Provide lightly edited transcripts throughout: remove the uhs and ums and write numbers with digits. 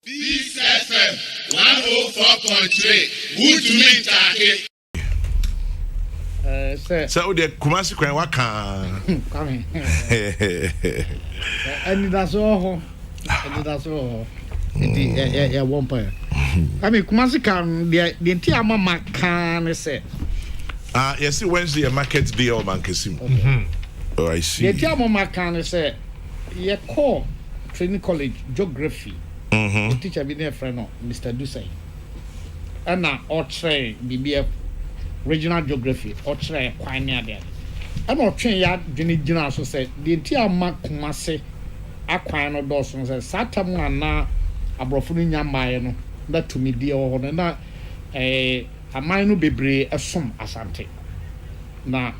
Peace FM 104.3. Good to meet you. So the Kumasi Kwan waka. Come and that's all. And that's all. Yeah, one pair. I mean, Kumasi can the entire mama can say. Yes, Wednesday a market day or Mankesim. Oh, I see. The entire mama can say, yeah, call training college geography. The teacher be there friend of Mr. Dusay. And now or train BBF regional geography or train quite near there. And or train ya Jenny so said the entire mark Kumasi Aquino Dawson says Satam na abrofuni nyamba no that to me dear or na a mine be brave a sum asante. Na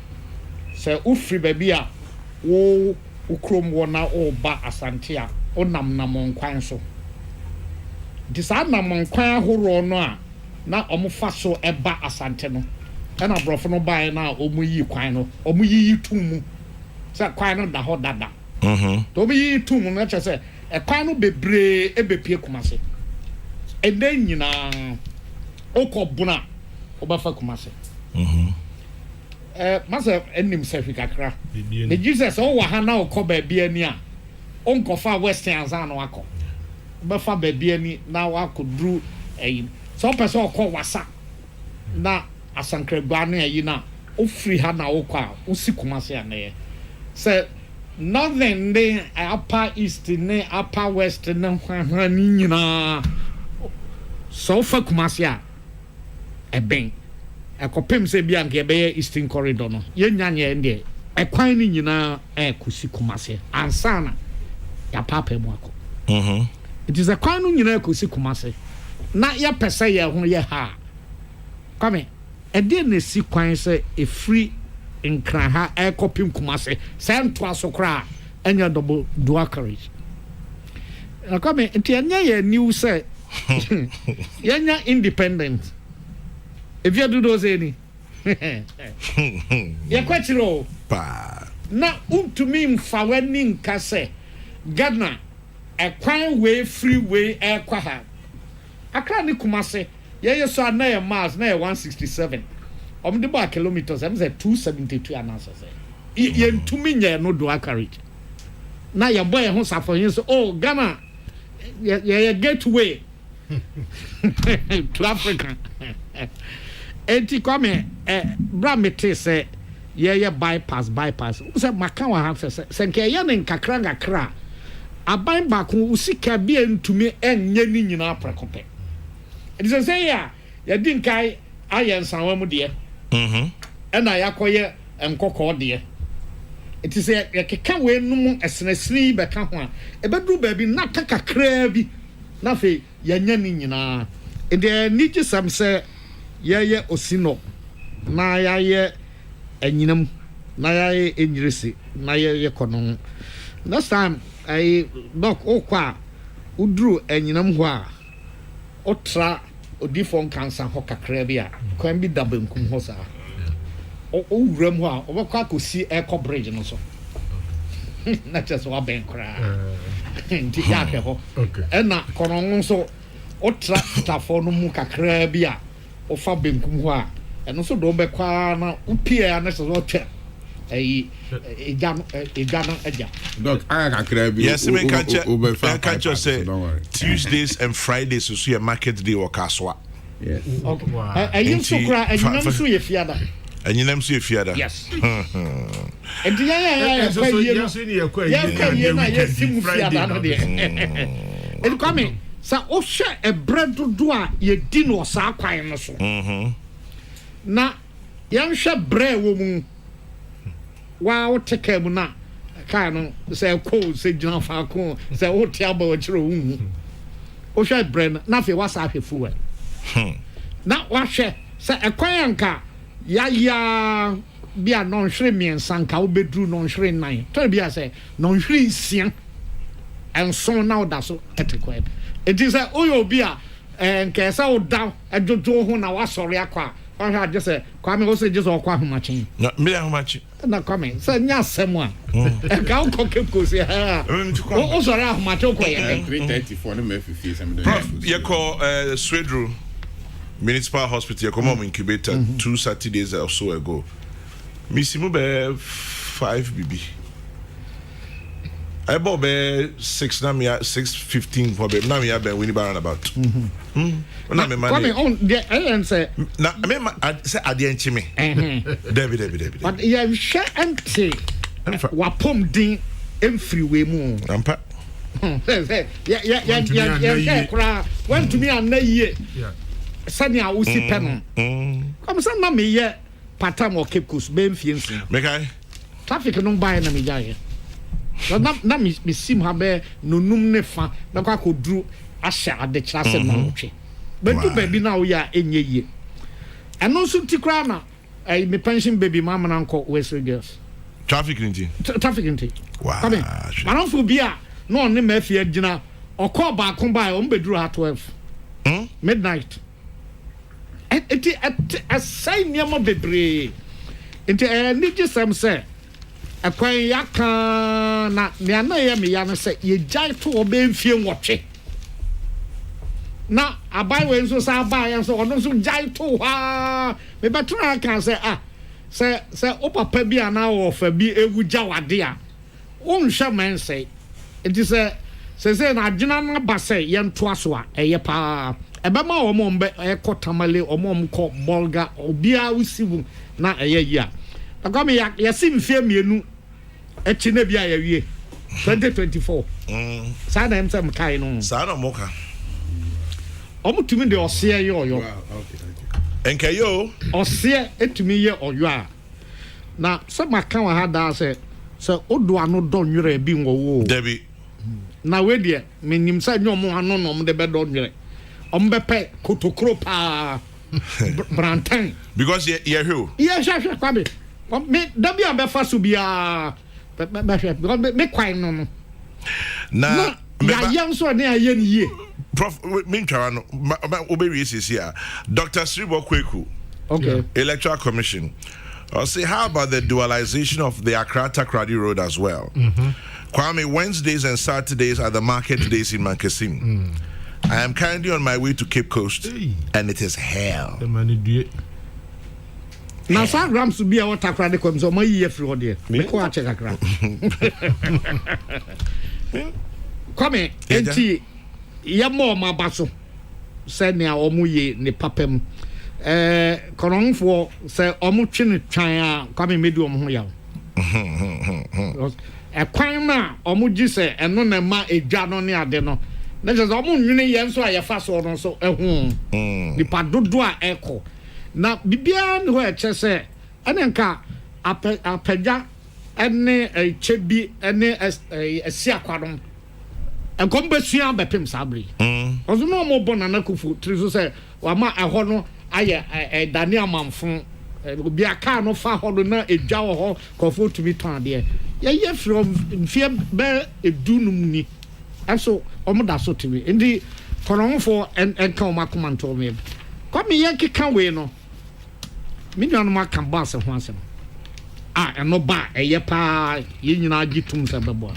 say ufri baby a wo ukrom wona o ba asante a onam namon kwan so. Disa namon kwan horo no a na omufa so eba asante no. And a brofo no buy na omu yi kwan no omu yi tumu say kwan no da ho dada to omu yi tumu na che say e kwan no bebre ebepie Kumase e den nyina okobuna obafa Kumase masa enim sefi kakra the Jesus o wa ha na okoba bia ni a onkofa western azan no akọ obafa ba bia ni na wakodru so person okọ wasa na asankre gba na yi na ofri ha na okwa osi Kumase anaye say northern ne upper east ne upper west ne hwan ni nyina so fa Kumase a eben ekopem se bia nke be eastern corridor no ye nyanye nde ekwan ni nyina ekosi Kumase ansana ya papa mu akọ it is a kwan no nyina ekosi Kumase na ya pese ye ho ye ha come e dey na si kwan se e free nkran ha ekopim Kumase se nto asokra enya double dual carriage na come enti enya ye new say yenya independent if you do those any ye kwetiro pa na untumi mfa wani nka se Ghana ekwan way freeway ekwa ha akra ni Kumase ye so na ye miles na ye 167 om de ba kilometers am say 272 anasa say ye ntumi nya no do carriage na ye boy ho safo yin so oh Ghana ye gateway to Africa enti come bra mete say ye bypass say maka wa ha say nke ye ne nkakra ngakra aban ba ko usika bia ntumi enye ni nyina prekope it is say ya din kai ayen sanwa mu de na yakoye enkoko de it is say yakeka we num esenesini be ka ho a ebedru ba bi na kakakra bi na fe yanya ni nyina e de ni gisam say ye osino na ye enyinam na ye enyirisi na ye kono last time I doc okwa udru enyinam ho a otra odifon cancer ho kakra bi a kwan bi dabankum ho sa o wuram ho a obekwa kosi eco bridge no so na just wa ben kra nti ya ke ho na kono so otra stafo no mu kakra bi a ofa benkum ho a eno so do bekwa na upia na so twa ejano eja doc I can yes me catch you say Tuesdays and Fridays so your market day or kaswa yes okay you so kra enyinam so ye fiada enyinam so ye fiada yes and yeah so you see ni ekwa ye na ye simu fiada no de and come sa o hwe ebre dodo a ye di no sa kwan no so na yan hwe bre wo mu wow take mu na ka no say ko say jina fa ko say o ti aba o chiro hu o hwe bre na fe wasa ahwefu we na wa hwe say ekwan anka ya bia non hwere miensa nka wo bedru non hwere nan to bia say non hwere nsia enso na oda so etekwan it is oyo bia nka say oda ejojo ho na wa sori akwa I had just said, Kwame also just all quite much. No, me how much? No comment. Say, yes, someone. A cow cook goes here. Also, how much? Okay, 334 no me fees. You call Swedru Municipal Hospital. You come on incubator 2 Saturdays or so ago. Missimo be 5 BB. I bought 6 now, 6:15 for be now. Me have been winning by about. Na me money. Come on, the answer. Na me say adianchi me. David. But you share empty. Wapom din freeway mu. Ampa. Yeah. Went to me and ye. Sani a usi penon. Come say na me ye patam or Cape Coast be mfiensi. Mekai. Traffic no buy na me jaye. Na me sim ha be no num ne fa na kwa kodru ahya ade kyerase na otwe. Bedu baby na wo ya enye ye. Eno so tikra na me pension baby mama na nko West Girls. Traffic inti. Wow. Come in. Manofo bia no on ne mafia gina okọ ba kon ba o mbeduru ha 12. Midnight. Eti asai niam bebre. Enti ni gisam say akwan yaka na me na ye me ya no say ye jai to obemfie nwotwe. Na abai we nso sa abai nso ono nso jai to ha me betra kan say say o papa bi ana wo fa bi ewu jawade a wonhwe man say it is say na agina na ba say ye nto aso a eye pa ebe ma wo mo mbe ekotamale omom ko bolga obia usiwu na eye yi a akome ya simfie mienu echi na bia ya wie 2024 sa na em sam kai no sa na moka omutumi de ose ye oyo enke yo ose etumi ye oyo a na se maka wa hada se odo ano do nwere bi nwowo Debbie na we de menim sa nyomo ano no de be do nwere ombepe kotokro pa brantan because ye who sure kwabe me dabi abefa so bia me kwan no na ya yanso ne aye ni ye prof me ntwa no obewie sisi a Dr. Sribo Kweku okay Electoral Commission. I'll say, how about the dualization of the Accra-Takoradi Road as well? Kwame, Wednesdays and Saturdays are the market days in Mankasim. I am currently on my way to Cape Coast, and it is hell. Now, some grams to be our Takoradi comes on my year through there. Me ko check Accra. Kwame, enti yamo mabaso. Send ya omuye ne papem. Koronfo say omutwe ne twan a kwame medu omho yaw kwan na omugi say eno na ma edwa no ne ade no na je omunwene ye nso a ye fa so no so ehu nipa dodo a eko na bibia ne ho eche say enenka apagya ene echebi ene esi akwadom enkombesua bepem sabri ozo no mo bona na kufu trizo say wa ma eho no aye Daniel Manfon obi aka no fa hodo na edwa ho kofo to be ton de ye from fear be edunum ni aso omoda so to me ndi koronfo en kan makomanto me come ye keka we no me nanu maka boss ho asem eno ba eye pa ye nyina agitum se bebo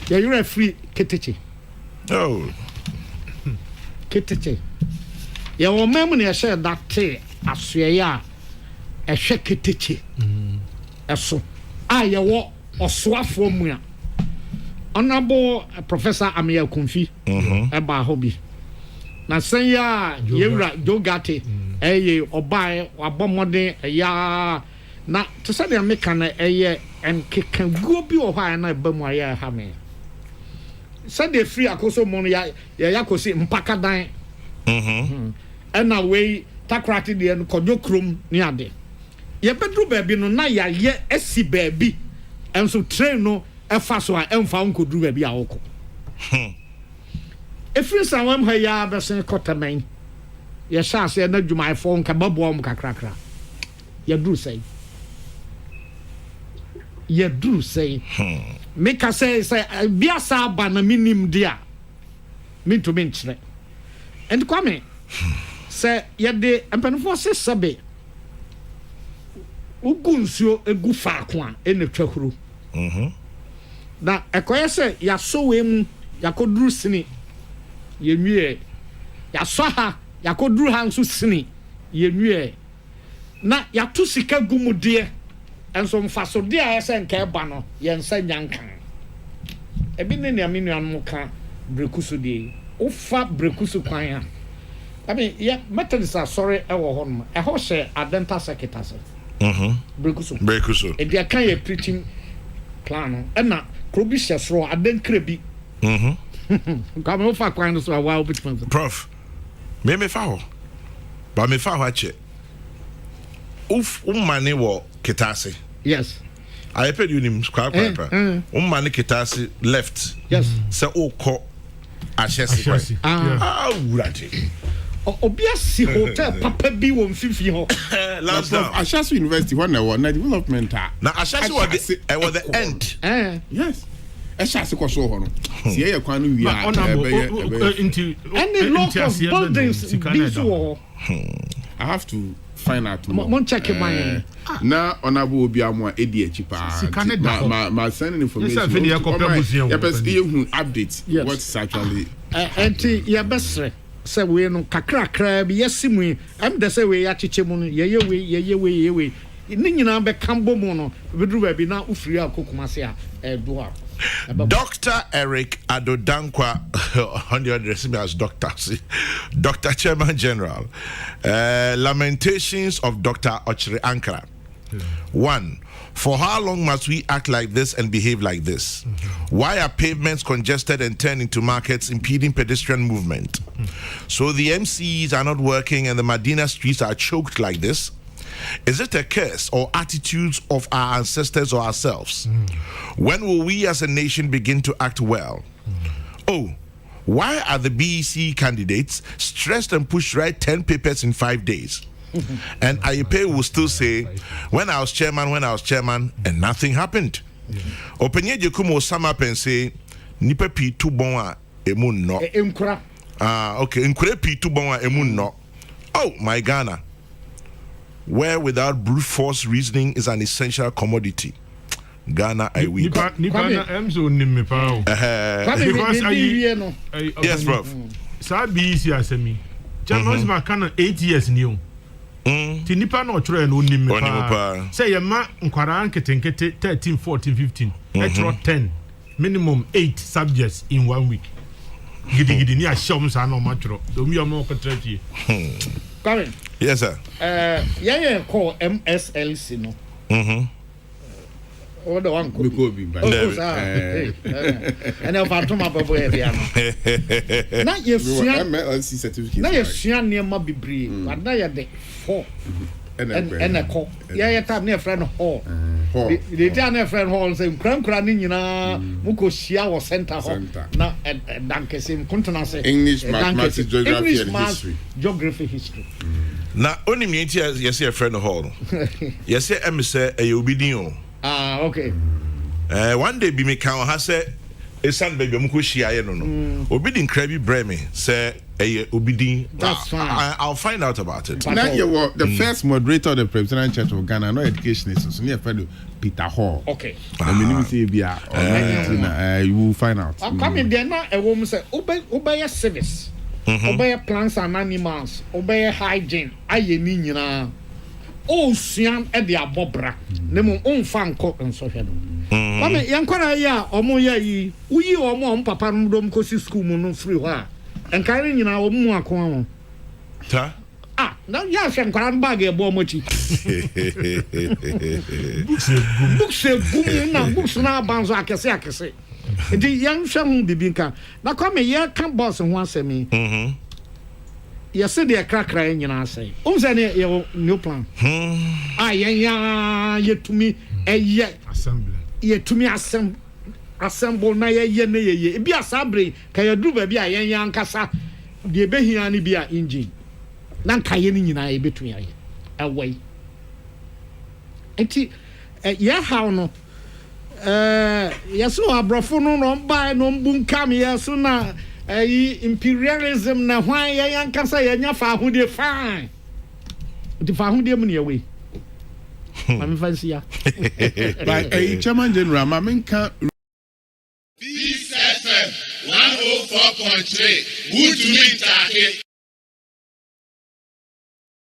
ye you free keteche keteche ye wo mem ne ye that asoye a ehwe keteche eso ye wo osoafo mu a honorable Professor Amia Kumfi eba hobi na sen ya yewra jogate eye obae wabomode ya na to say dem meka na eye enkeka guo bi o hwa na eba mu aya ha me said the free akoso mo ya yakosi mpaka dan ena we takrati de no kodwo krom ni ade ye bedru baabi no na ya ye esi baabi enso train no efa so a emfa nkodru baabi a woko efiri sanwam ha ya besen kotamen ye sha se na dwumai fo nka babom kakrakra ye dru sei me ka say bia sa ba na minim dia me to me nkyere and kwame say ye de empanfo se sebe ugunsuo egu faako a ene twahuru na ekoye se yaso we mu yakoduru sini yenwie yaso ha yakoduru ha nso sini yenwie na yato sika gumude enso mfaso de a yese nka eba no yensa nyankan ebi ne ne aminu anu ka brekusu de ufa brekusu kwan a ya methodist sorry ewo ho no e ho hye adenta secretary brekusu e dia kan ye preaching plan na probisha sro adenkre bi come ufa kwan so wa obitima prof me fa ho ba me fa ho ache umane wo kitase yes I paid you nim square paper umane kitase left yes say oko ashesi urati obiasi hotel papa bi wo mfifi ho last down Ashesi University when na development na Ashesi was the end yes Ashesi ko so ho no sie ye kwan no wi a any local buildings biso I have to find out more. Mon check my na honorable Obiamo edi echipa ma send information update what's actually anti ya besre say we no kakra bi yesimu am de say we ya chiche mu no ye we ni nyina be kambo mu no bedru ba bi na ufiri akokumase a do a Dr. Eric Adodankwa, on the address me as Dr. Chairman General. Lamentations of Dr. Ochre Ankara. 1. For how long must we act like this and behave like this? Why are pavements congested and turned into markets, impeding pedestrian movement? So the MCs are not working and the Medina streets are choked like this? Is it a curse or attitudes of our ancestors or ourselves? When will we as a nation begin to act well? Oh, why are the BEC candidates stressed and pushed right 10 papers in 5 days? And Ayepe will still say, when I was chairman, and nothing happened. Opanyin Agyekum will sum up and say, Nipa pi tu bon a emu no. Okay, nkure pi tu bon a emu no. Oh, my Ghana. Where without brute force reasoning is an essential commodity. Ghana, I will. Yes, prof. So be easy as me. Janos Makana 8 years new. Tinipa no try no nim me pa. Say your ma nkwara nketenkete 13, 14, 15. Extra 10. Minimum 8 subjects in 1 week. Gidi ni a shom sa no matro. Do mi omo ko trafie. Karen. Yes, sir. Yeah, call MSLC no. What the one could be and I'll pass my bubble here. Not your MSLC certificate. Now you're seeing near Mobby Bree, but now you're the 4 and a call. Yeah, time near friend hall. The down friend hall saying, Cram Cranning, you know, Muko Shia or Center Hall. Now, and Dankesim, Continence English, mathematics, geography, and history. Geography, history. Now, only me, yes, a friend hall. Yes, say, a obedient. Okay. One day, be me count has said, a son baby, Mukushia, no. Obedient Krabby Bremy, say, a obedient. That's fine. I'll find out about it. Now, you were the first moderator of the Presbyterian Church of Ghana, no education is near fellow Peter Hall. Okay. I mean, you will find out. I'm coming there now. A woman said, obey service. Obey plants and animals, obey hygiene. Aye, Nina. Oh, Siam at the Abobra. Nemo on fan cock and so head. Mamma, Yankara, ya, or Moya, we or mom, Papa, don't go to school, no free her. And carrying in our more corner. Now, yes, and Grand Bag a bomoti. Books, books now, Banzaka, say. The young Shamu Bibinka. Now come a year can't boss and once a me. Yes, they are crack crying, and I say, who's any your new plan? Yet to me a yet assembly. Yet to me assemble na ye be a sabre. Can you do baby a young cassa? The Behiani be a engine. Nan Cayenne in I between away. And yeah, how no. Yes, no, Abrafo no buy no boom come here sooner. Imperialism na why yan can say yan fa who they fine. The fa who they money away. Mami fancy ya. But Chairman General, Mami can't. Peace FM 104.3. Good to meet you.